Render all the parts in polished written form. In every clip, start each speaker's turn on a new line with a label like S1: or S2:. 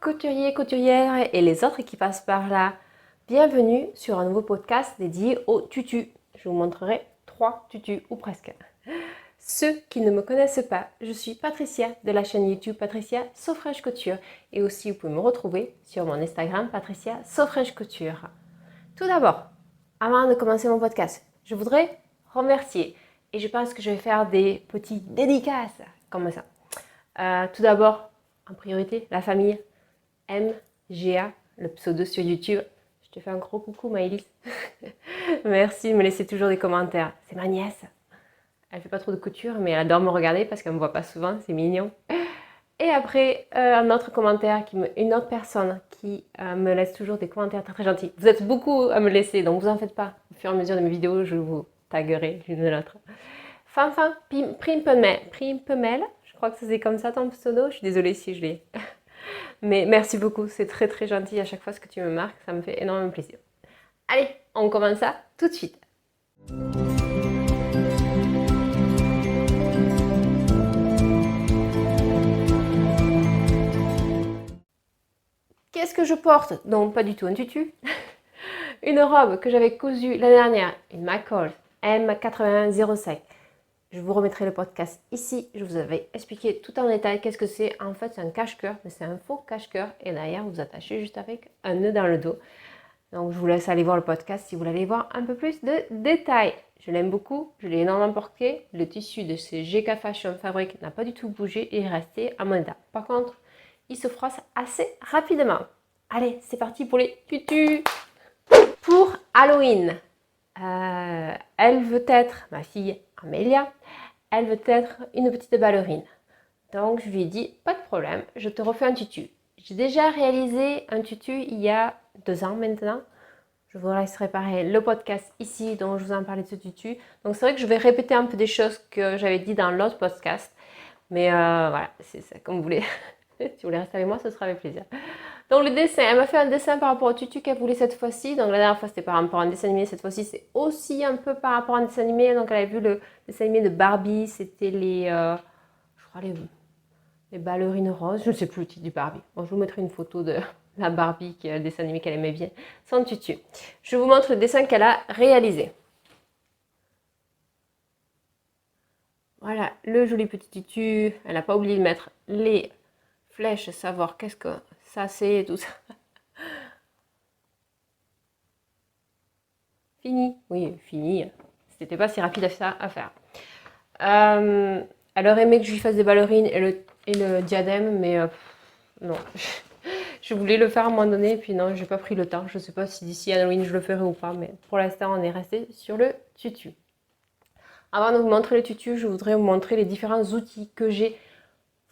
S1: couturiers, couturières et les autres qui passent par là. Bienvenue sur un nouveau podcast dédié aux tutus. Je vous montrerai 3 tutus, ou presque. Ceux qui ne me connaissent pas, je suis Patricia de la chaîne YouTube Patricia Sofraîche Couture. Et aussi, vous pouvez me retrouver sur mon Instagram Patricia Sofraîche Couture. Tout d'abord, avant de commencer mon podcast, je voudrais remercier. Et je pense que je vais faire des petites dédicaces comme ça. Tout d'abord, en priorité, la famille MGA, le pseudo sur YouTube. Je te fais un gros coucou Maëlys. Merci de me laisser toujours des commentaires. C'est ma nièce. Elle fait pas trop de couture, mais elle adore me regarder parce qu'elle me voit pas souvent, c'est mignon. Et après, un autre commentaire, une autre personne qui me laisse toujours des commentaires très très gentils. Vous êtes beaucoup à me laisser, donc vous en faites pas. Au fur et à mesure de mes vidéos, je vous taguerai l'une de l'autre. Fanfan Primpemel, je crois que c'est comme ça ton pseudo, je suis désolée si je l'ai. Mais merci beaucoup, c'est très très gentil à chaque fois ce que tu me marques, ça me fait énormément plaisir. Allez, on commence ça tout de suite. Qu'est-ce que je porte? Non, pas du tout un tutu. Une robe que j'avais cousue l'année dernière, une McCall M8105. Je vous remettrai le podcast ici. Je vous avais expliqué tout en détail qu'est-ce que c'est. En fait, c'est un cache-cœur, mais c'est un faux cache-cœur. Et derrière, vous attachez juste avec un nœud dans le dos. Donc, je vous laisse aller voir le podcast si vous voulez voir un peu plus de détails. Je l'aime beaucoup. Je l'ai énormément porté. Le tissu de ce GK Fashion Fabric n'a pas du tout bougé et est resté à mon état. Par contre, il se froisse assez rapidement. Allez, c'est parti pour les tutus. Pour Halloween, elle veut être, ma fille Amélia, elle veut être une petite ballerine. Donc je lui ai dit, pas de problème, je te refais un tutu. J'ai déjà réalisé un tutu il y a 2 ans maintenant. Je vous laisserai réparer le podcast ici dont je vous en parlais de ce tutu. Donc c'est vrai que je vais répéter un peu des choses que j'avais dit dans l'autre podcast. Mais voilà, c'est ça, comme vous voulez. Si vous voulez rester avec moi, ce sera avec plaisir. Donc le dessin, elle m'a fait un dessin par rapport au tutu qu'elle voulait cette fois-ci. Donc la dernière fois c'était par rapport à un dessin animé, cette fois-ci c'est aussi un peu par rapport à un dessin animé. Donc elle avait vu le dessin animé de Barbie, c'était je crois les ballerines roses, je ne sais plus le titre du Barbie. Bon, je vous mettrai une photo de la Barbie, qui est le dessin animé qu'elle aimait bien, sans tutu. Je vous montre le dessin qu'elle a réalisé. Voilà, le joli petit tutu. Elle n'a pas oublié de mettre les flèches, savoir qu'est-ce que ça c'est et tout ça. Fini, oui, fini. C'était pas si rapide à faire. Elle aurait aimé que je lui fasse des ballerines et le diadème, mais non. Je voulais le faire à un moment donné, puis non, j'ai pas pris le temps. Je sais pas si d'ici Halloween je le ferai ou pas, mais pour l'instant on est resté sur le tutu. Avant de vous montrer le tutu, je voudrais vous montrer les différents outils que j'ai.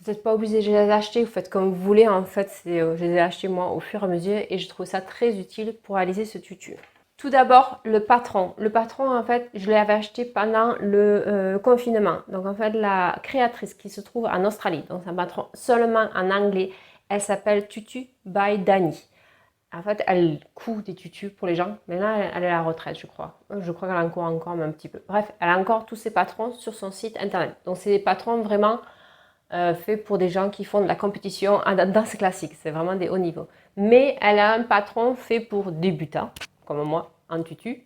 S1: Vous n'êtes pas obligé de les acheter, vous faites comme vous voulez. En fait, je les ai achetés moi au fur et à mesure et je trouve ça très utile pour réaliser ce tutu. Tout d'abord, le patron. Le patron, en fait, je l'avais acheté pendant le confinement. Donc, en fait, la créatrice qui se trouve en Australie, donc c'est un patron seulement en anglais, elle s'appelle Tutu by Dani. En fait, elle coud des tutus pour les gens, mais là, elle est à la retraite, je crois. Je crois qu'elle en coud encore, mais un petit peu. Bref, elle a encore tous ses patrons sur son site internet. Donc, c'est des patrons vraiment faits pour des gens qui font de la compétition en danse classique. C'est vraiment des hauts niveaux. Mais elle a un patron fait pour débutants, comme moi, en tutu,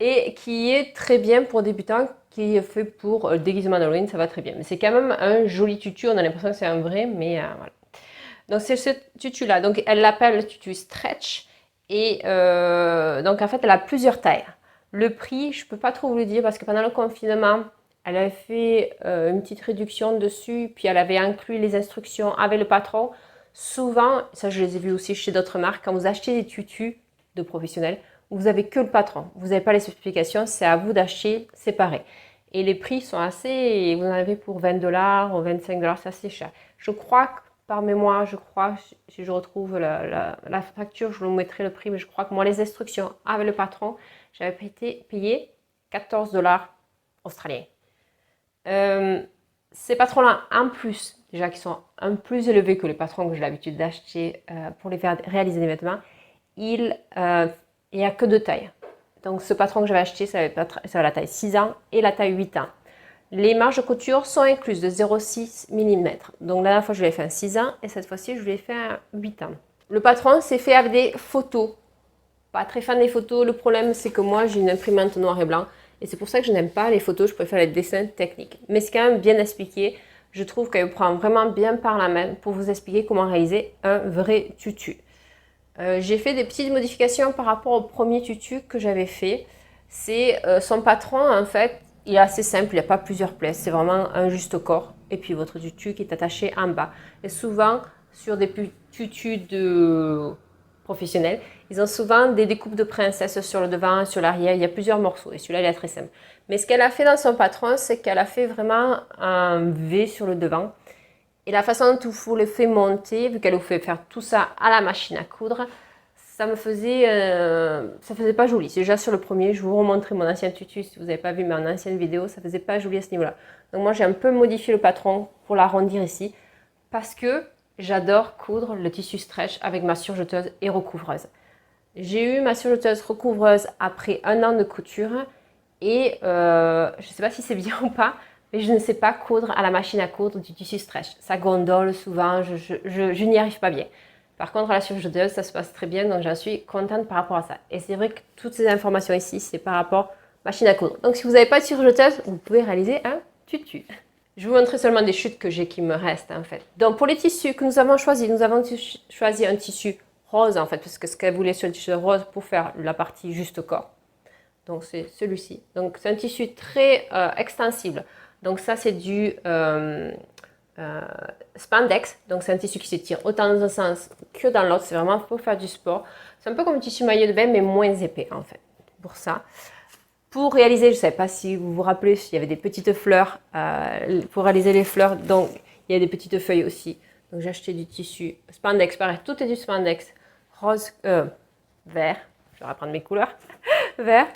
S1: et qui est très bien pour débutants, qui est fait pour déguisement d'Halloween, ça va très bien. Mais c'est quand même un joli tutu, on a l'impression que c'est un vrai, mais voilà. Donc c'est ce tutu-là, donc elle l'appelle le tutu stretch, et donc en fait elle a plusieurs tailles. Le prix, je ne peux pas trop vous le dire parce que pendant le confinement, elle avait fait une petite réduction dessus, puis elle avait inclus les instructions avec le patron. Souvent, ça je les ai vus aussi chez d'autres marques, quand vous achetez des tutus de professionnels, vous n'avez que le patron. Vous n'avez pas les spécifications, c'est à vous d'acheter séparé. Et les prix sont assez, vous en avez pour 20$ ou 25$, c'est assez cher. Je crois que, par mémoire, si je retrouve la facture, je vous mettrai le prix, mais je crois que moi, les instructions avec le patron, j'avais payé 14$ australiens. Ces patrons-là, en plus, déjà qui sont un peu plus élevés que les patrons que j'ai l'habitude d'acheter pour les faire réaliser des vêtements, il n'y a que 2 tailles. Donc ce patron que j'avais acheté, ça avait la taille 6 ans et la taille 8 ans. Les marges de couture sont incluses de 0,6 mm. Donc la dernière fois, je l'ai fait un 6 ans et cette fois-ci, je l'ai fait un 8 ans. Le patron, c'est fait avec des photos. Pas très fan des photos. Le problème, c'est que moi, j'ai une imprimante noir et blanc. Et c'est pour ça que je n'aime pas les photos. Je préfère les dessins techniques. Mais c'est quand même bien expliqué. Je trouve qu'elle prend vraiment bien par la main pour vous expliquer comment réaliser un vrai tutu. J'ai fait des petites modifications par rapport au premier tutu que j'avais fait. C'est son patron, en fait, il est assez simple, il n'y a pas plusieurs plaies, c'est vraiment un juste corps. Et puis votre tutu qui est attaché en bas. Et souvent, sur des tutus professionnels, ils ont souvent des découpes de princesse sur le devant, sur l'arrière, il y a plusieurs morceaux. Et celui-là, il est très simple. Mais ce qu'elle a fait dans son patron, c'est qu'elle a fait vraiment un V sur le devant. Et la façon dont vous le fait monter, vu qu'elle vous fait faire tout ça à la machine à coudre, ça faisait pas joli. C'est déjà sur le premier, je vous remontrerai mon ancien tutu si vous n'avez pas vu mon ancienne vidéo, ça faisait pas joli à ce niveau-là. Donc moi j'ai un peu modifié le patron pour l'arrondir ici, parce que j'adore coudre le tissu stretch avec ma surjeteuse et recouvreuse. J'ai eu ma surjeteuse recouvreuse après 1 an de couture et je ne sais pas si c'est bien ou pas, mais je ne sais pas coudre à la machine à coudre du tissu stretch. Ça gondole souvent, je n'y arrive pas bien. Par contre, à la surjeteuse, ça se passe très bien, donc j'en suis contente par rapport à ça. Et c'est vrai que toutes ces informations ici, c'est par rapport à machine à coudre. Donc si vous n'avez pas de surjeteuse, vous pouvez réaliser un tutu. Je vais vous montrer seulement des chutes que j'ai qui me restent en fait. Donc pour les tissus que nous avons choisis un tissu rose en fait, parce que ce qu'elle voulait sur le tissu rose pour faire la partie juste corps. Donc c'est celui-ci. Donc c'est un tissu très extensible. Donc ça c'est du spandex. Donc c'est un tissu qui s'étire autant dans un sens que dans l'autre. C'est vraiment pour faire du sport. C'est un peu comme un tissu maillot de bain mais moins épais en fait. Pour ça. Pour réaliser, je ne sais pas si vous vous rappelez, il y avait des petites fleurs. Pour réaliser les fleurs, donc il y a des petites feuilles aussi. Donc j'ai acheté du tissu spandex. Pareil, tout est du spandex. Rose, vert. Je vais reprendre mes couleurs. Vert.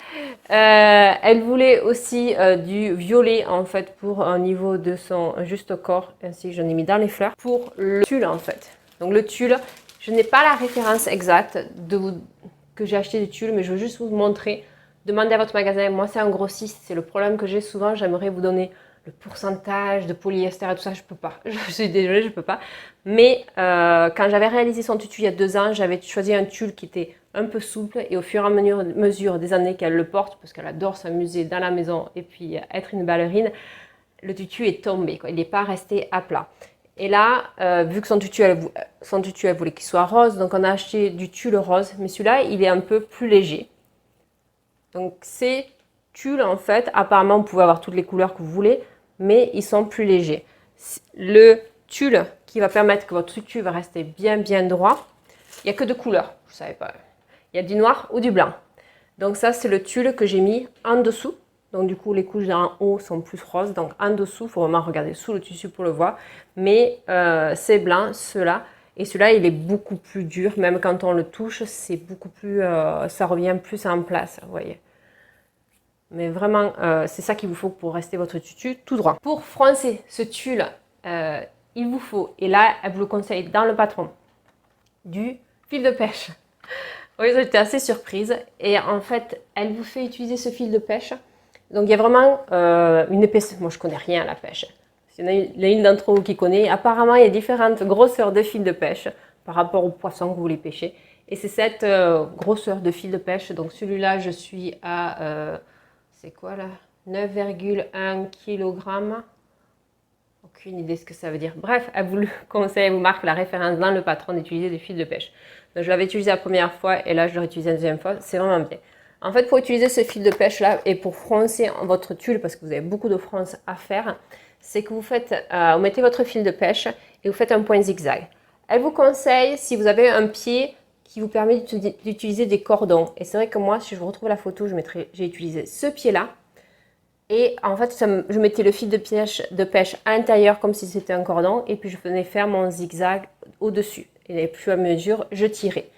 S1: Elle voulait aussi du violet en fait pour un niveau de son juste corps. Ainsi j'en ai mis dans les fleurs. Pour le tulle en fait. Donc le tulle, je n'ai pas la référence exacte que j'ai acheté du tulle, mais je veux juste vous montrer. Demandez à votre magasin. Moi c'est un grossiste, c'est le problème que j'ai souvent. J'aimerais vous donner le pourcentage de polyester et tout ça, je peux pas. Je suis désolée, je peux pas. Mais quand j'avais réalisé son tutu il y a 2 ans, j'avais choisi un tulle qui était un peu souple et au fur et à mesure des années qu'elle le porte, parce qu'elle adore s'amuser dans la maison et puis être une ballerine, le tutu est tombé, quoi. Il n'est pas resté à plat. Et là, vu que son tutu, elle voulait qu'il soit rose, donc on a acheté du tulle rose, mais celui-là, il est un peu plus léger. Donc ces tulles, en fait, apparemment, vous pouvez avoir toutes les couleurs que vous voulez, mais ils sont plus légers. Le tulle qui va permettre que votre tutu va rester bien droit, il n'y a que 2 couleurs, je ne savais pas. Il y a du noir ou du blanc. Donc ça, c'est le tulle que j'ai mis en dessous. Donc du coup, les couches en haut sont plus roses. Donc en dessous, il faut vraiment regarder sous le tissu pour le voir. Mais c'est blanc, ceux-là. Et celui-là, il est beaucoup plus dur. Même quand on le touche, c'est beaucoup plus, ça revient plus en place, vous voyez. Mais vraiment, c'est ça qu'il vous faut pour rester votre tutu tout droit. Pour froncer ce tulle, il vous faut, et là, elle vous le conseille dans le patron, du fil de pêche. Oui, j'étais assez surprise. Et en fait, elle vous fait utiliser ce fil de pêche. Donc, il y a vraiment une épaisseur. Moi, je ne connais rien à la pêche. S'il y en a une d'entre vous qui connaît, apparemment, il y a différentes grosseurs de fil de pêche par rapport aux poissons que vous voulez pêcher. Et c'est cette grosseur de fil de pêche. Donc, celui-là, je suis à... c'est quoi là? 9,1 kg. Aucune idée de ce que ça veut dire. Bref, elle vous le conseille, elle vous marque la référence dans le patron d'utiliser des fils de pêche. Donc, je l'avais utilisé la première fois et là je l'ai utilisé la deuxième fois. C'est vraiment bien. En fait, pour utiliser ce fil de pêche là et pour froncer votre tulle, parce que vous avez beaucoup de fronces à faire, c'est que vous mettez votre fil de pêche et vous faites un point zigzag. Elle vous conseille, si vous avez un pied qui vous permet d'utiliser des cordons. Et c'est vrai que moi, si je vous retrouve la photo, j'ai utilisé ce pied là. Et en fait, je mettais le fil de pêche à l'intérieur comme si c'était un cordon. Et puis, je venais faire mon zigzag au-dessus. Et plus à mesure, je tirais.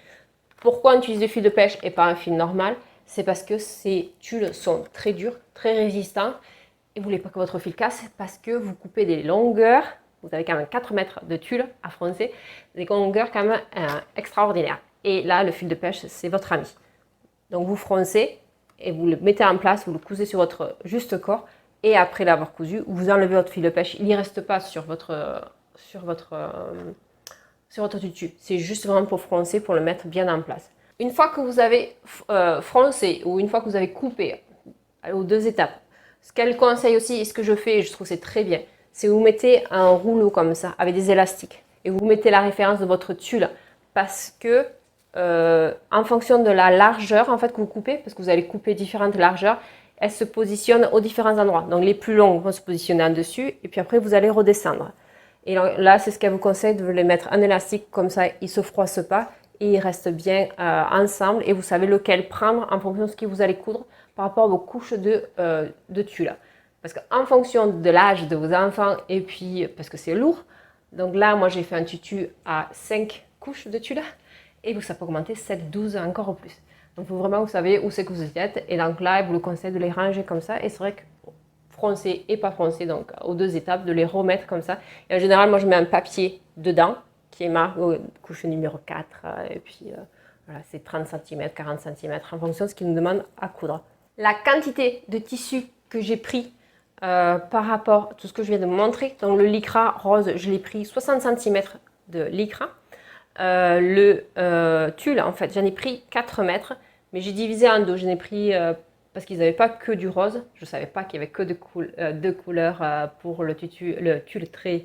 S1: Pourquoi on utilise le fil de pêche et pas un fil normal? C'est parce que ces tulles sont très durs, très résistants. Et vous ne voulez pas que votre fil casse parce que vous coupez des longueurs. Vous avez quand même 4 mètres de tulle à froncer. Des longueurs quand même extraordinaires. Et là, le fil de pêche, c'est votre ami. Donc, vous froncez. Et vous le mettez en place, vous le cousez sur votre juste corps Et après l'avoir cousu, vous enlevez votre fil de pêche. Il n'y reste pas sur votre tutu. C'est juste vraiment pour froncer, pour le mettre bien en place. Une fois que vous avez froncé ou une fois que vous avez coupé aux 2 étapes, ce qu'elle conseille aussi et ce que je fais et je trouve c'est très bien, c'est vous mettez un rouleau comme ça avec des élastiques et vous mettez la référence de votre tulle parce que en fonction de la largeur en fait que vous coupez, parce que vous allez couper différentes largeurs, elles se positionnent aux différents endroits. Donc les plus longues vont se positionner en dessus et puis après vous allez redescendre. Et là c'est ce qu'elle vous conseille de les mettre en élastique comme ça ils ne se froissent pas et ils restent bien ensemble et vous savez lequel prendre en fonction de ce que vous allez coudre par rapport à vos couches de tulle. Parce qu'en fonction de l'âge de vos enfants et puis parce que c'est lourd, donc là moi j'ai fait un tutu à 5 couches de tulle et ça peut augmenter 7, 12 encore plus. Donc il faut vraiment que vous savez où c'est que vous êtes et donc là, je vous le conseille de les ranger comme ça et c'est vrai que froncer et pas froncer, donc aux 2 étapes, de les remettre comme ça. Et en général, moi je mets un papier dedans qui est marqué couche numéro 4 et puis voilà, c'est 30 cm, 40 cm en fonction de ce qu'il nous demande à coudre. La quantité de tissu que j'ai pris par rapport à tout ce que je viens de vous montrer, donc le lycra rose, je l'ai pris 60 cm de lycra. Le tulle, en fait, j'en ai pris 4 mètres, mais j'ai divisé en 2. J'en ai pris parce qu'ils n'avaient pas que du rose. Je ne savais pas qu'il y avait que 2 couleurs pour le tulle très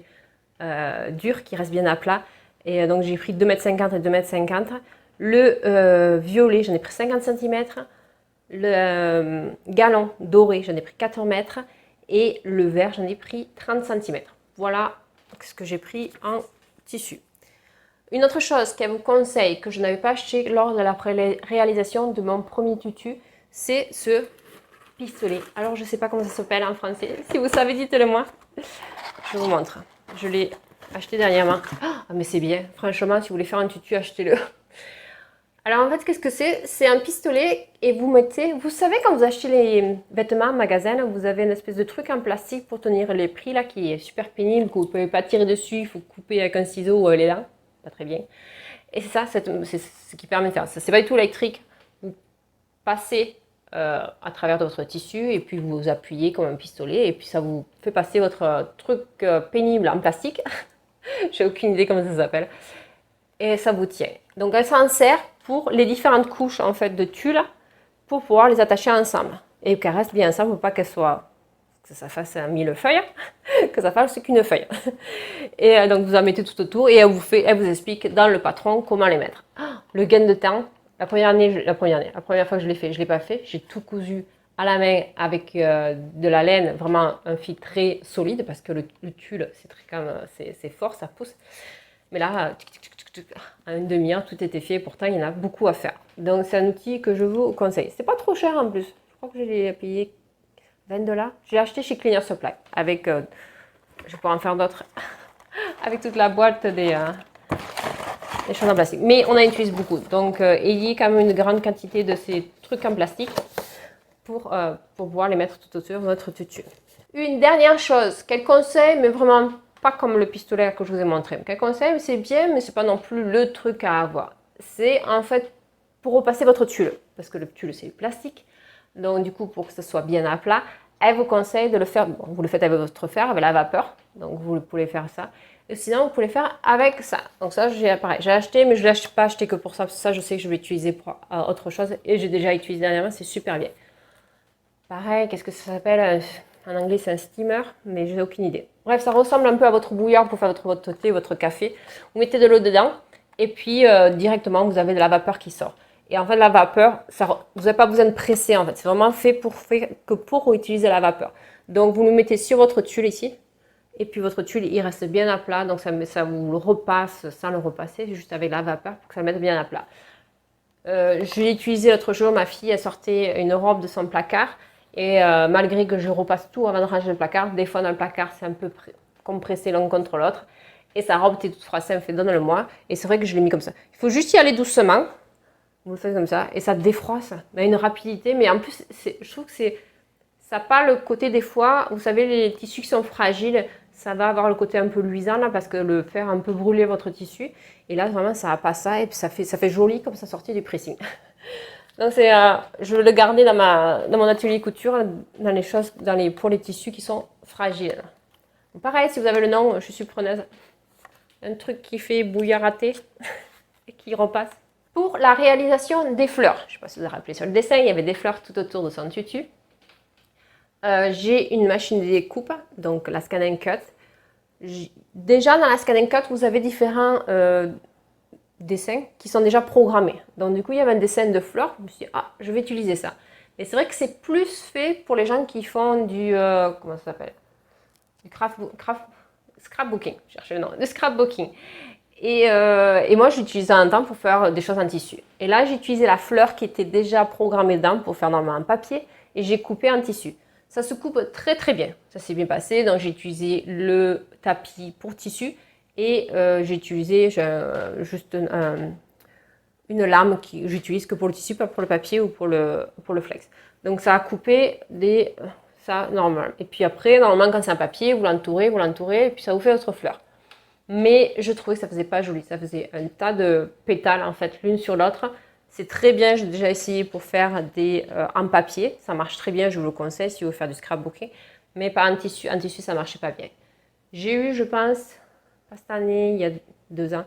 S1: dur qui reste bien à plat. Et donc j'ai pris 2,50 m et 2,50 m. Le violet, j'en ai pris 50 cm. Le galon doré, j'en ai pris 4 mètres. Et le vert, j'en ai pris 30 cm. Voilà ce que j'ai pris en tissu. Une autre chose qu'elle vous conseille, que je n'avais pas acheté lors de la réalisation de mon premier tutu, c'est ce pistolet. Alors je ne sais pas comment ça s'appelle en français. Si vous savez, dites-le moi. Je vous montre. Je l'ai acheté dernièrement. Ah mais c'est bien. Franchement, si vous voulez faire un tutu, achetez-le. Alors en fait, qu'est-ce que c'est? C'est un pistolet et vous mettez... Vous savez quand vous achetez les vêtements en magasin, vous avez une espèce de truc en plastique pour tenir les prix là qui est super pénible, que vous ne pouvez pas tirer dessus, il faut couper avec un ciseau ou les dents. Pas très bien. Et c'est ça, c'est ce qui permet de faire ça. C'est pas du tout électrique. Vous passez à travers de votre tissu et puis vous appuyez comme un pistolet et puis ça vous fait passer votre truc pénible en plastique. J'ai aucune idée comment ça s'appelle. Et ça vous tient. Donc elle s'en sert pour les différentes couches en fait de tulle pour pouvoir les attacher ensemble et qu'elles restent bien ensemble pour pas qu'elles soient que ça fasse 1000 feuilles, que ça fasse qu'une feuille. Et donc vous en mettez tout autour et elle vous explique dans le patron comment les mettre. Le gain de temps, la première fois que je l'ai fait, je ne l'ai pas fait. J'ai tout cousu à la main avec de la laine, vraiment un fil très solide parce que le tulle, c'est fort, ça pousse. Mais là, en une demi-heure, tout était fait. Pourtant, il y en a beaucoup à faire. Donc c'est un outil que je vous conseille. C'est pas trop cher en plus. Je crois que je l'ai payé 20 $. J'ai acheté chez Cleaner Supply avec, je pourrais en faire d'autres, avec toute la boîte des choses en plastique. Mais on en utilise beaucoup. Donc, ayez quand même une grande quantité de ces trucs en plastique pour pouvoir les mettre tout autour de votre tutu. Une dernière chose qu'elle conseille, mais vraiment pas comme le pistolet que je vous ai montré. Qu'elle conseille, c'est bien, mais c'est pas non plus le truc à avoir. C'est en fait pour repasser votre tulle. Parce que le tulle, c'est du plastique. Donc du coup, pour que ce soit bien à plat, elle vous conseille de le faire, bon, vous le faites avec votre fer, avec la vapeur, donc vous pouvez faire ça. Et sinon, vous pouvez le faire avec ça. Donc ça, j'ai acheté, mais je ne l'ai pas acheté que pour ça, parce que ça, je sais que je vais utiliser pour autre chose, et j'ai déjà utilisé dernièrement, c'est super bien. Pareil, qu'est-ce que ça s'appelle? En anglais, c'est un steamer, mais je n'ai aucune idée. Bref, ça ressemble un peu à votre bouillard pour faire votre thé, votre café. Vous mettez de l'eau dedans, et puis directement, vous avez de la vapeur qui sort. Et en fait, la vapeur, vous n'avez pas besoin de presser en fait. C'est vraiment fait pour utiliser la vapeur. Donc, vous le mettez sur votre tulle ici. Et puis, votre tulle, il reste bien à plat. Donc, ça vous le repasse sans le repasser, juste avec la vapeur pour que ça le mette bien à plat. Je l'ai utilisé l'autre jour. Ma fille a sorti une robe de son placard. Et malgré que je repasse tout avant de ranger le placard, des fois dans le placard, c'est un peu compressé l'un contre l'autre. Et sa robe était toute froissée. Elle me fait donne-le-moi. Et c'est vrai que je l'ai mis comme ça. Il faut juste y aller doucement. Vous le faites comme ça et ça défroisse, mais à une rapidité. Mais en plus, je trouve que ça n'a pas le côté des fois, vous savez, les tissus qui sont fragiles, ça va avoir le côté un peu luisant là parce que le fer a un peu brûlé votre tissu. Et là, vraiment, ça n'a pas ça et puis ça fait joli comme ça sortit du pressing. Donc je veux le garder dans mon atelier couture, dans les choses, pour les tissus qui sont fragiles. Donc, pareil, si vous avez le nom, je suis preneuse. Un truc qui fait bouillarater et qui repasse. Pour la réalisation des fleurs, je ne sais pas si vous vous rappelez sur le dessin, il y avait des fleurs tout autour de son tutu. J'ai une machine de découpe, donc la Scan & Cut. Déjà dans la Scan & Cut, vous avez différents dessins qui sont déjà programmés. Donc du coup, il y avait un dessin de fleurs. Je me suis dit, ah, je vais utiliser ça. Mais c'est vrai que c'est plus fait pour les gens qui font du, comment ça s'appelle? Du scrapbooking. Je cherchais le nom. De scrapbooking. Et moi, j'utilisais un temps pour faire des choses en tissu. Et là, j'ai utilisé la fleur qui était déjà programmée dedans pour faire normalement en papier. Et j'ai coupé en tissu. Ça se coupe très très bien. Ça s'est bien passé. Donc j'ai utilisé le tapis pour tissu. Et j'ai utilisé juste une lame que j'utilise que pour le tissu, pas pour le papier ou pour le flex. Donc ça a coupé ça normal. Et puis après, normalement, quand c'est un papier, vous l'entourez, et puis ça vous fait votre fleur. Mais je trouvais que ça faisait pas joli. Ça faisait un tas de pétales en fait, l'une sur l'autre. C'est très bien, j'ai déjà essayé pour faire des en papier. Ça marche très bien, je vous le conseille si vous voulez faire du scrapbooking. Mais pas en tissu. En tissu, ça marchait pas bien. J'ai eu, je pense, pas cette année, il y a 2 ans,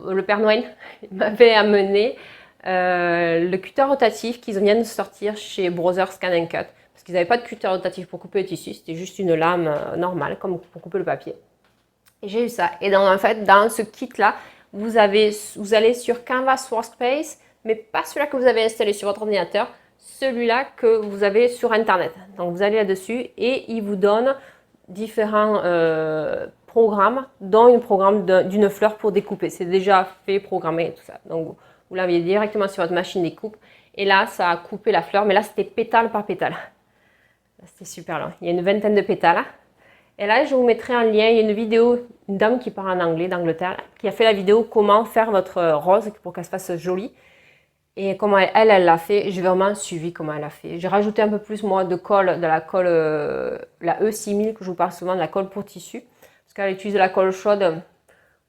S1: le Père Noël m'avait amené le cutter rotatif qu'ils viennent de sortir chez Brothers Scan & Cut. Parce qu'ils n'avaient pas de cutter rotatif pour couper le tissu, c'était juste une lame normale, comme pour couper le papier. Et j'ai eu ça. Et en fait, dans ce kit-là, vous allez sur Canvas Workspace, mais pas celui-là que vous avez installé sur votre ordinateur, celui-là que vous avez sur Internet. Donc, vous allez là-dessus et il vous donne différents programmes, dont un programme d'une fleur pour découper. C'est déjà fait, programmé et tout ça. Donc, vous l'avez directement sur votre machine découpe. Et là, ça a coupé la fleur, mais là, c'était pétale par pétale. C'était super long. Il y a une vingtaine de pétales. Et là, je vous mettrai en lien, il y a une vidéo, une dame qui parle en anglais d'Angleterre, qui a fait la vidéo comment faire votre rose pour qu'elle se fasse jolie. Et comment elle l'a fait. J'ai vraiment suivi comment elle a fait. J'ai rajouté un peu plus, moi, de colle, de la colle, la E6000, que je vous parle souvent, de la colle pour tissu. Parce qu'elle utilise de la colle chaude,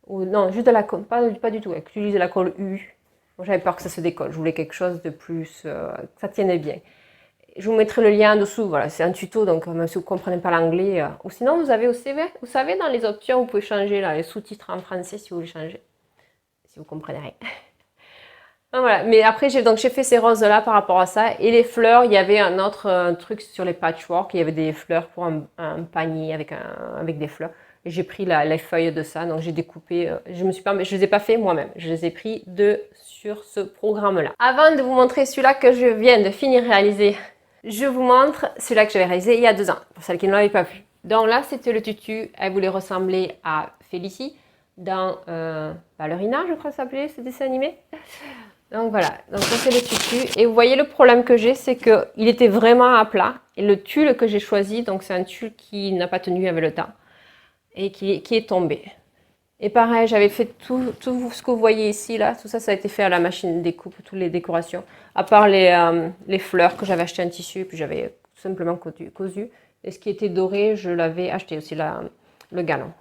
S1: ou non, juste de la colle, pas du tout, elle utilise de la colle U. Moi, j'avais peur que ça se décolle. Je voulais quelque chose de plus, que ça tienne bien. Je vous mettrai le lien en dessous, voilà, c'est un tuto, donc même si vous ne comprenez pas l'anglais. Ou sinon, vous avez au CV, vous savez, dans les options, vous pouvez changer là, les sous-titres en français si vous voulez changer. Si vous ne comprenez rien. Donc, voilà, mais après, j'ai fait ces roses-là par rapport à ça. Et les fleurs, il y avait un autre truc sur les patchwork, il y avait des fleurs pour un panier avec des fleurs. Et j'ai pris les feuilles de ça, donc j'ai découpé, je ne les ai pas fait moi-même, je les ai pris sur ce programme-là. Avant de vous montrer celui-là que je viens de finir réaliser, je vous montre celui-là que j'avais réalisé il y a 2 ans, pour celles qui ne l'avaient pas vu. Donc là, c'était le tutu, elle voulait ressembler à Félicie dans Ballerina, je crois que ça s'appelait ce dessin animé. Donc voilà, donc ça c'est le tutu. Et vous voyez le problème que j'ai, c'est qu'il était vraiment à plat. Et le tulle que j'ai choisi, donc c'est un tulle qui n'a pas tenu avec le temps et qui est tombé. Et pareil, j'avais fait tout ce que vous voyez ici, là, tout ça, ça a été fait à la machine découpe, toutes les décorations. À part les fleurs que j'avais achetées en tissu, et puis j'avais tout simplement cousu. Et ce qui était doré, je l'avais acheté aussi, le galon.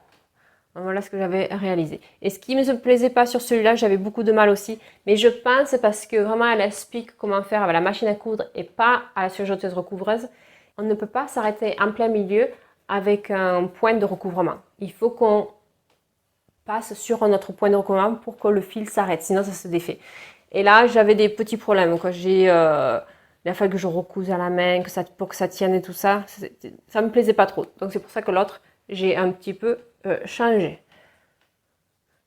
S1: Voilà ce que j'avais réalisé. Et ce qui ne me plaisait pas sur celui-là, j'avais beaucoup de mal aussi. Mais je pense parce que vraiment, elle explique comment faire avec la machine à coudre et pas à la surjeteuse recouvreuse. On ne peut pas s'arrêter en plein milieu avec un point de recouvrement. Il faut qu'on passe sur notre point de recouvrement pour que le fil s'arrête, sinon ça se défait. Et là, j'avais des petits problèmes. Il a fallu que je recouse à la main, pour que ça tienne et tout ça. Ça ne me plaisait pas trop. Donc c'est pour ça que l'autre, j'ai un petit peu changé.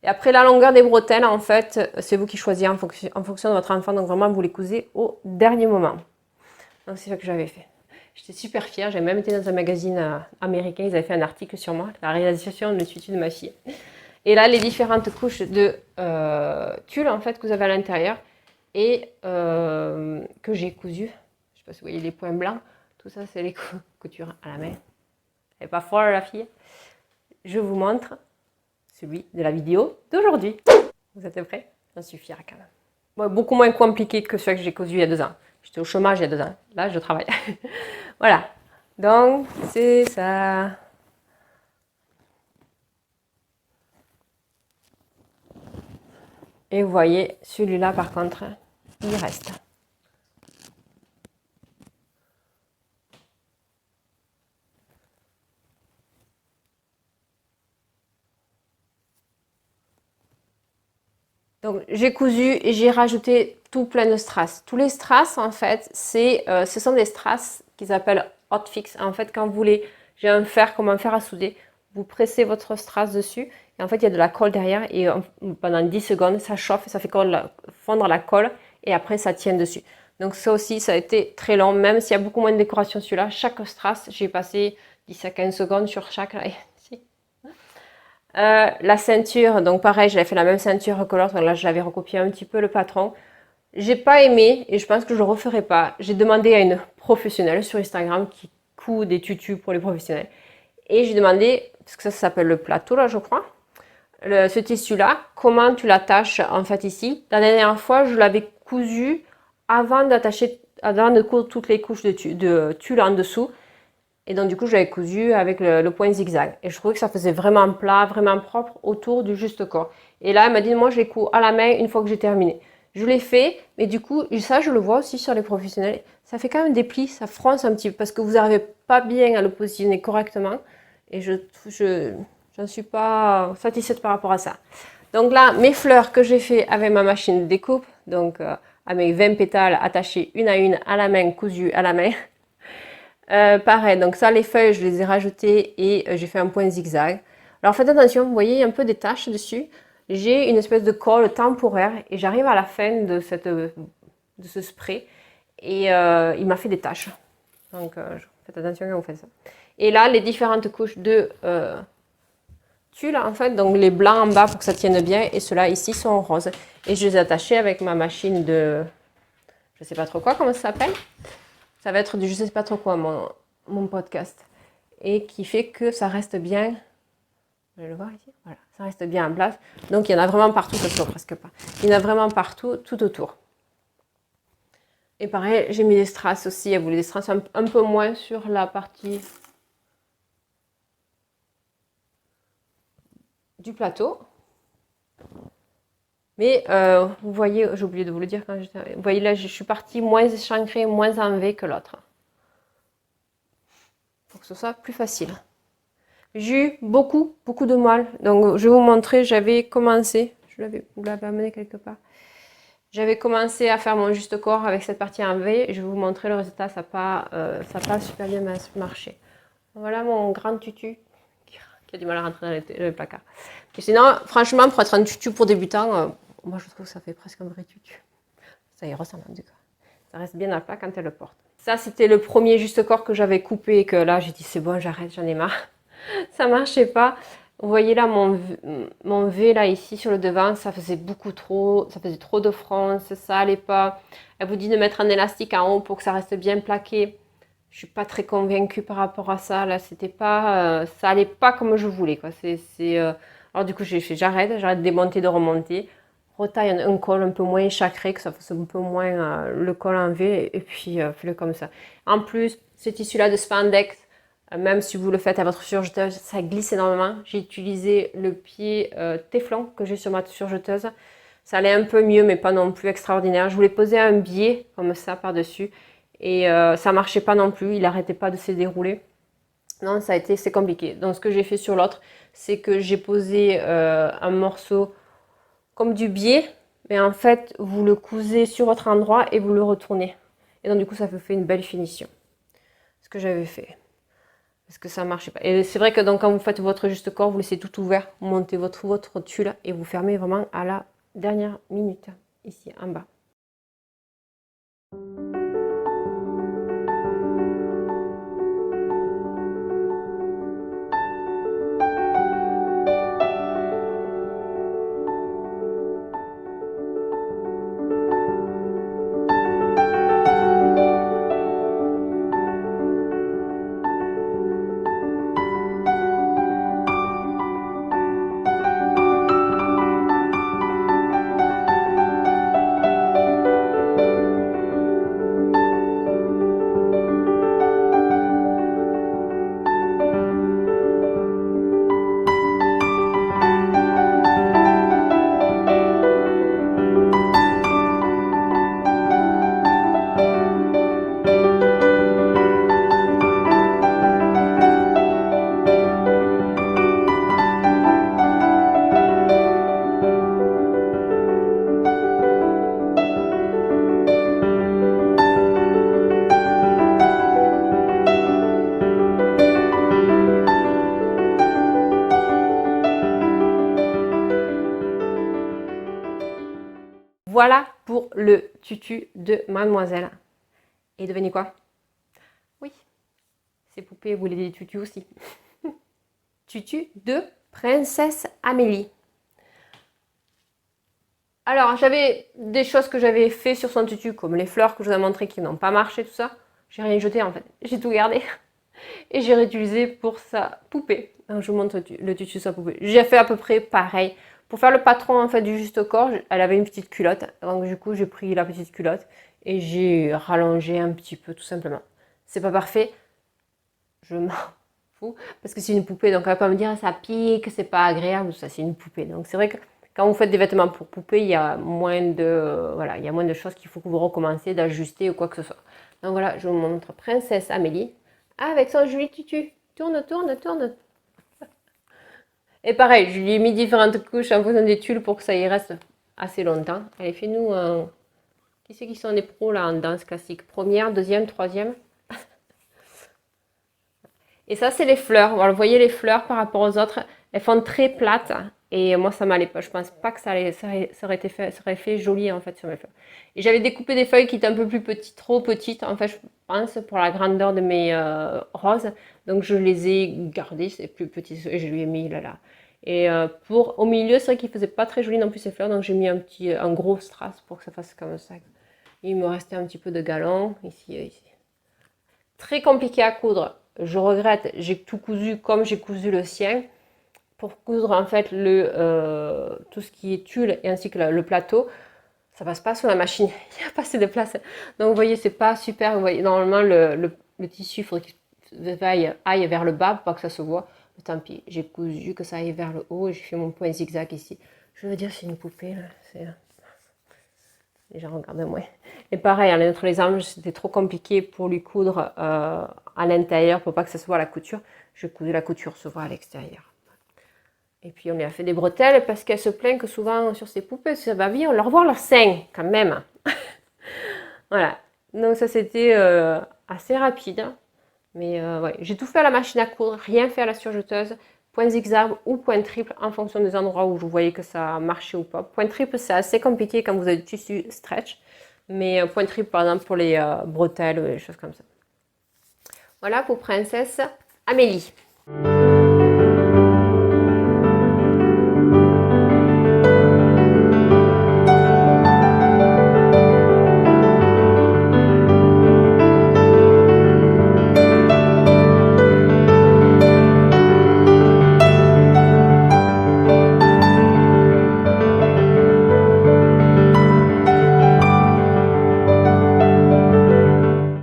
S1: Et après, la longueur des bretelles, en fait, c'est vous qui choisissez en fonction de votre enfant. Donc vraiment, vous les cousez au dernier moment. Donc c'est ça que j'avais fait. J'étais super fière. J'ai même été dans un magazine américain. Ils avaient fait un article sur moi, la réalisation de tutu de ma fille. Et là, les différentes couches de tulle, en fait, que vous avez à l'intérieur et que j'ai cousu. Je ne sais pas si vous voyez les points blancs. Tout ça, c'est les coutures à la main. Elle n'est pas folle, la fille. Je vous montre celui de la vidéo d'aujourd'hui. Vous êtes prêts? J'en suis fière quand même. Bon, beaucoup moins compliqué que celui que j'ai cousu il y a 2 ans. J'étais au chômage il y a 2 ans. Là, je travaille. Voilà. Donc, c'est ça. Et vous voyez, celui-là, par contre, il reste. Donc j'ai cousu et j'ai rajouté tout plein de strass. Tous les strass en fait, ce sont des strass qu'ils appellent hot fix. En fait, quand vous voulez, j'ai un fer comme un fer à souder, vous pressez votre strass dessus et en fait il y a de la colle derrière et pendant 10 secondes ça chauffe et ça fait fondre la colle et après ça tient dessus. Donc ça aussi ça a été très long, même s'il y a beaucoup moins de décoration celui-là. Chaque strass j'ai passé 10 à 15 secondes sur chaque. La ceinture, donc pareil, j'avais fait la même ceinture que l'autre, là je l'avais recopié un petit peu le patron. J'ai pas aimé et je pense que je le referai pas. J'ai demandé à une professionnelle sur Instagram qui coud des tutus pour les professionnels. Et j'ai demandé, parce que ça s'appelle le plateau là je crois, ce tissu là, comment tu l'attaches en fait ici. La dernière fois je l'avais cousu avant de coudre toutes les couches de tulle en dessous. Et donc, du coup, j'avais cousu avec le point zigzag. Et je trouvais que ça faisait vraiment plat, vraiment propre autour du juste corps. Et là, elle m'a dit, moi, je les couds à la main une fois que j'ai terminé. Je l'ai fait, mais du coup, ça, je le vois aussi sur les professionnels. Ça fait quand même des plis, ça fronce un petit peu parce que vous n'arrivez pas bien à le positionner correctement. Et j'en suis pas satisfaite par rapport à ça. Donc là, mes fleurs que j'ai fait avec ma machine de découpe, donc avec 20 pétales attachés une à la main, cousues à la main. Pareil, donc ça, les feuilles, je les ai rajoutées et j'ai fait un point zigzag. Alors faites attention, vous voyez, il y a un peu des taches dessus. J'ai une espèce de colle temporaire et j'arrive à la fin de ce spray et il m'a fait des taches. Donc faites attention quand vous faites ça. Et là, les différentes couches de tulle, en fait, donc les blancs en bas pour que ça tienne bien et ceux-là ici sont roses. Et je les ai attachés avec ma machine de... je sais pas trop quoi, comment ça s'appelle. Ça va être du je sais pas trop quoi mon podcast. Et qui fait que ça reste bien. Vous allez le voir ici. Voilà, ça reste bien en place. Donc il y en a vraiment partout, ça se voit presque pas. Il y en a vraiment partout, tout autour. Et pareil, j'ai mis des strass aussi. Elle voulait des strass un peu moins sur la partie du plateau. Mais vous voyez, j'ai oublié de vous le dire quand j'étais. Vous voyez là, je suis partie moins échancrée, moins en V que l'autre. Pour que ce soit plus facile. J'ai eu beaucoup de mal. Donc, je vais vous montrer, j'avais commencé, vous l'avez amené quelque part. J'avais commencé à faire mon juste corps avec cette partie en V. Je vais vous montrer le résultat, ça n'a pas super bien marché. Voilà mon grand tutu qui a du mal à rentrer dans le placard. Et sinon, franchement, pour être un tutu pour débutants, moi je trouve que ça fait presque un vrai tutu. Ça y ressemble en tout cas. Ça reste bien à plat quand elle le porte. Ça, c'était le premier juste corps que j'avais coupé et que là, j'ai dit c'est bon, j'arrête, j'en ai marre. Ça marchait pas. Vous voyez là mon V là ici sur le devant, ça faisait ça faisait trop de fronce, ça allait pas. Elle vous dit de mettre un élastique en haut pour que ça reste bien plaqué. Je suis pas très convaincue par rapport à ça. Là, c'était pas, ça allait pas comme je voulais quoi. Alors du coup j'ai fait j'arrête de démonter, de remonter. Retaille un col un peu moins échancré, que ça fasse un peu moins le col en V et puis fais-le comme ça. En plus, ce tissu là de spandex, même si vous le faites à votre surjeteuse, ça glisse énormément. J'ai utilisé le pied téflon que j'ai sur ma surjeteuse. Ça allait un peu mieux, mais pas non plus extraordinaire. Je voulais poser un biais comme ça par-dessus. Et ça marchait pas non plus. Il n'arrêtait pas de se dérouler. Non, c'est compliqué. Donc ce que j'ai fait sur l'autre, c'est que j'ai posé un morceau comme du biais. Mais en fait, vous le cousez sur votre endroit et vous le retournez. Et donc du coup, ça fait une belle finition. Ce que j'avais fait. Parce que ça ne marchait pas. Et c'est vrai que donc, quand vous faites votre juste corps, vous laissez tout ouvert, vous montez votre tulle et vous fermez vraiment à la dernière minute, ici en bas. Voilà pour le tutu de mademoiselle. Et devinez quoi? Oui, ces poupées voulaient des tutus aussi. Tutu de Princesse Amélie. Alors, j'avais des choses que j'avais fait sur son tutu, comme les fleurs que je vous ai montré qui n'ont pas marché, tout ça. J'ai rien jeté en fait, j'ai tout gardé. Et j'ai réutilisé pour sa poupée. Donc, je vous montre le tutu de sa poupée. J'ai fait à peu près pareil. Pour faire le patron en fait du juste corps, elle avait une petite culotte. Donc du coup, j'ai pris la petite culotte et j'ai rallongé un petit peu tout simplement. C'est pas parfait, je m'en fous parce que c'est une poupée. Donc elle va pas me dire ça pique, c'est pas agréable, ça c'est une poupée. Donc c'est vrai que quand vous faites des vêtements pour poupée, il y a moins de voilà, il y a moins de choses qu'il faut que vous recommencez d'ajuster ou quoi que ce soit. Donc voilà, je vous montre Princesse Amélie avec son joli tutu. Tourne, tourne, tourne. Et pareil, je lui ai mis différentes couches en fonction des tulles pour que ça y reste assez longtemps. Allez, fais-nous un... Qui c'est qui sont les pros là en danse classique? Première, deuxième, troisième. Et ça, c'est les fleurs. Alors, vous voyez les fleurs par rapport aux autres, elles font très plates. Et moi, ça m'allait pas. Je pense pas que ça aurait fait joli en fait sur mes fleurs. Et j'avais découpé des feuilles qui étaient un peu plus petites, trop petites. En fait, je pense pour la grandeur de mes roses. Donc, je les ai gardées, ces plus petites. Et je lui ai mis là. Et au milieu, c'est vrai qu'il faisait pas très joli non plus ces fleurs. Donc, j'ai mis un gros strass pour que ça fasse comme ça. Il me restait un petit peu de galon ici et ici. Très compliqué à coudre. Je regrette, j'ai tout cousu comme j'ai cousu le sien. Pour coudre en fait tout ce qui est tulle et ainsi que le plateau, ça passe pas sur la machine. Il n'y a pas assez de place. Donc vous voyez, c'est pas super. Vous voyez, normalement le tissu, il faudrait qu'il aille vers le bas pour pas que ça se voit. Mais tant pis, j'ai cousu que ça aille vers le haut et j'ai fait mon point zigzag ici. Je veux dire, c'est une poupée là. Les gens regardent moins. Et pareil, entre les armes, c'était trop compliqué pour lui coudre à l'intérieur pour pas que ça se voit à la couture. Je cousais la couture se voit à l'extérieur. Et puis on lui a fait des bretelles parce qu'elle se plaint que souvent sur ses poupées, ça va vite, on leur voit leur sein quand même. Voilà. Donc ça c'était assez rapide. Mais ouais, j'ai tout fait à la machine à coudre, rien fait à la surjeteuse. Point zigzag ou point triple en fonction des endroits où je voyais que ça marchait ou pas. Point triple, c'est assez compliqué quand vous avez du tissu stretch. Mais point triple, par exemple, pour les bretelles ou des choses comme ça. Voilà pour Princesse Amélie.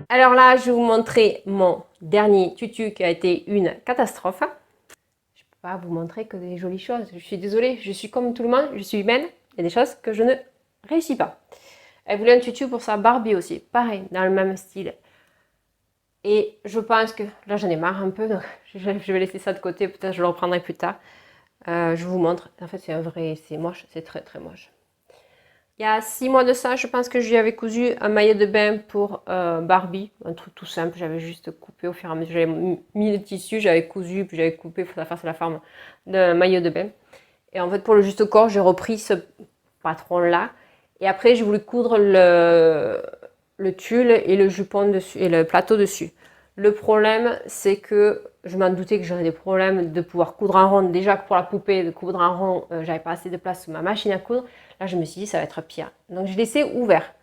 S1: Alors là, je vais vous montrer mon dernier tutu qui a été une catastrophe. Je ne peux pas vous montrer que des jolies choses. Je suis désolée, je suis comme tout le monde, je suis humaine. Il y a des choses que je ne réussis pas. Elle voulait un tutu pour sa Barbie aussi, pareil, dans le même style. Et je pense que là, j'en ai marre un peu, donc je vais laisser ça de côté. Peut-être je le reprendrai plus tard. Je vous montre. En fait, c'est moche, c'est très très moche. Il y a 6 mois de ça, je pense que je lui avais cousu un maillot de bain pour Barbie. Un truc tout simple, j'avais juste coupé au fur et à mesure. J'avais mis le tissu, j'avais cousu, puis j'avais coupé pour que ça fasse la forme d'un maillot de bain. Et en fait, pour le juste corps, j'ai repris ce patron-là. Et après, j'ai voulu coudre le tulle et le jupon dessus, et le plateau dessus. Le problème, c'est que je m'en doutais que j'aurais des problèmes de pouvoir coudre en rond. Déjà que pour la poupée, de coudre en rond, j'avais pas assez de place sur ma machine à coudre. Là, je me suis dit, ça va être pire. Donc, j'ai laissé ouvert.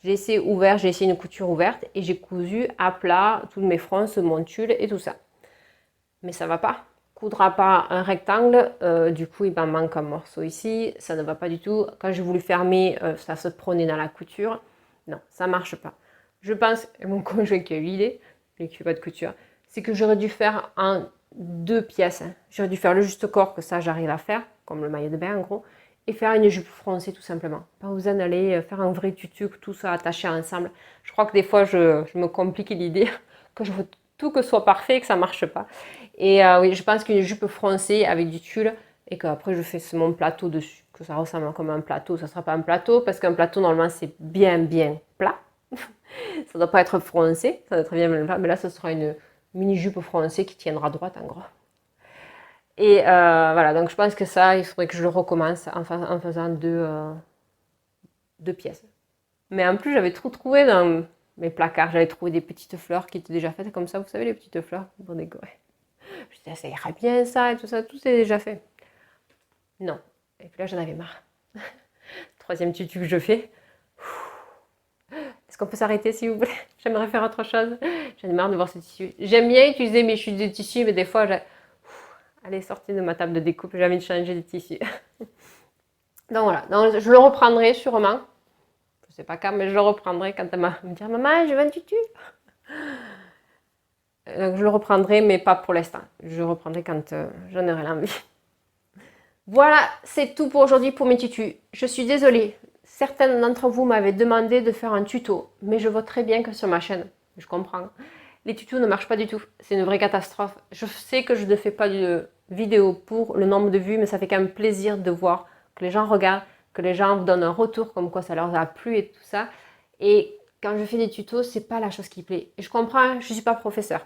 S1: J'ai essayé une couture ouverte et j'ai cousu à plat toutes mes fronces, mon tulle et tout ça. Mais ça va pas. Coudre à pas un rectangle, du coup, il m'en manque un morceau ici. Ça ne va pas du tout. Quand j'ai voulu fermer, ça se prenait dans la couture. Non, ça marche pas. Je pense, et mon conjoint qui a eu l'idée, lui qui fait pas de couture, c'est que j'aurais dû faire en 2 pièces. J'aurais dû faire le juste corps, que ça j'arrive à faire, comme le maillot de bain en gros, et faire une jupe froncée tout simplement. Pas besoin d'aller faire un vrai tutu, tout ça attaché ensemble. Je crois que des fois je me complique l'idée, que je veux tout que soit parfait et que ça marche pas. Et oui, je pense qu'une jupe froncée avec du tulle, et qu'après je fais mon plateau dessus, que ça ressemble comme un plateau. Ça sera pas un plateau, parce qu'un plateau normalement c'est bien plat. Ça ne doit pas être froncé, ça doit être bien plat, mais là ce sera une mini jupe froncée qui tiendra droite en gros. Et voilà, donc je pense que ça, il faudrait que je le recommence en faisant 2 pièces. Mais en plus, j'avais tout trouvé dans mes placards. J'avais trouvé des petites fleurs qui étaient déjà faites comme ça. Vous savez, les petites fleurs pour décorer. Je disais, ça irait bien ça et tout ça. Tout c'est déjà fait. Non. Et puis là, j'en avais marre. 3e tutu que je fais. Est-ce qu'on peut s'arrêter s'il vous plaît? J'aimerais faire autre chose. J'en ai marre de voir ce tissu. J'aime bien utiliser mes chutes de tissu, mais des fois, allez, sortez de ma table de découpe. J'ai envie de changer de tissu. Donc voilà. Donc, je le reprendrai sûrement. Je sais pas quand, mais je le reprendrai quand elle va me dire maman, je veux un tutu. Donc je le reprendrai, mais pas pour l'instant. Je le reprendrai quand j'en aurai l'envie. Voilà, c'est tout pour aujourd'hui pour mes tutus. Je suis désolée. Certaines d'entre vous m'avaient demandé de faire un tuto, mais je vois très bien que sur ma chaîne, je comprends, les tutos ne marchent pas du tout. C'est une vraie catastrophe. Je sais que je ne fais pas de vidéo pour le nombre de vues, mais ça fait quand même plaisir de voir que les gens regardent, que les gens vous donnent un retour comme quoi ça leur a plu et tout ça. Et quand je fais des tutos, c'est pas la chose qui plaît. Et je comprends, je ne suis pas professeur.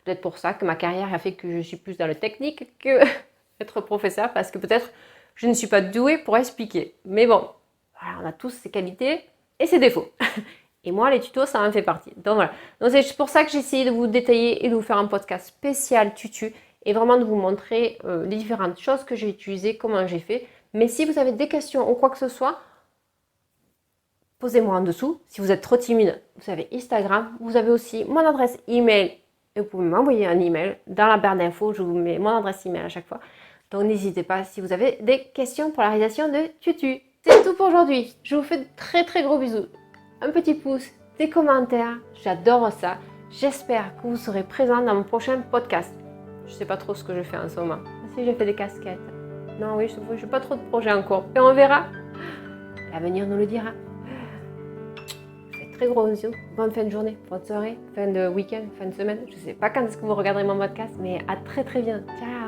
S1: Peut-être pour ça que ma carrière a fait que je suis plus dans le technique que être professeur, parce que peut-être je ne suis pas douée pour expliquer. Mais bon, voilà, on a tous ses qualités et ses défauts. Et moi, les tutos, ça en fait partie. Donc voilà. Donc c'est pour ça que j'ai essayé de vous détailler et de vous faire un podcast spécial tutu et vraiment de vous montrer les différentes choses que j'ai utilisées, comment j'ai fait. Mais si vous avez des questions ou quoi que ce soit, posez-moi en dessous. Si vous êtes trop timide, vous avez Instagram. Vous avez aussi mon adresse email et vous pouvez m'envoyer un email. Dans la barre d'infos, je vous mets mon adresse email à chaque fois. Donc n'hésitez pas si vous avez des questions pour la réalisation de tutu. C'est tout pour aujourd'hui. Je vous fais de très très gros bisous. Un petit pouce, des commentaires, j'adore ça. J'espère que vous serez présents dans mon prochain podcast. Je sais pas trop ce que je fais en ce moment. Si j'ai fait des casquettes. Non, oui, je n'ai pas trop de projets encore. Et on verra. L'avenir nous le dira. Je fais très gros bisous. Bonne fin de journée, bonne soirée, fin de week-end, fin de semaine. Je sais pas quand est-ce que vous regarderez mon podcast, mais à très très bien. Ciao.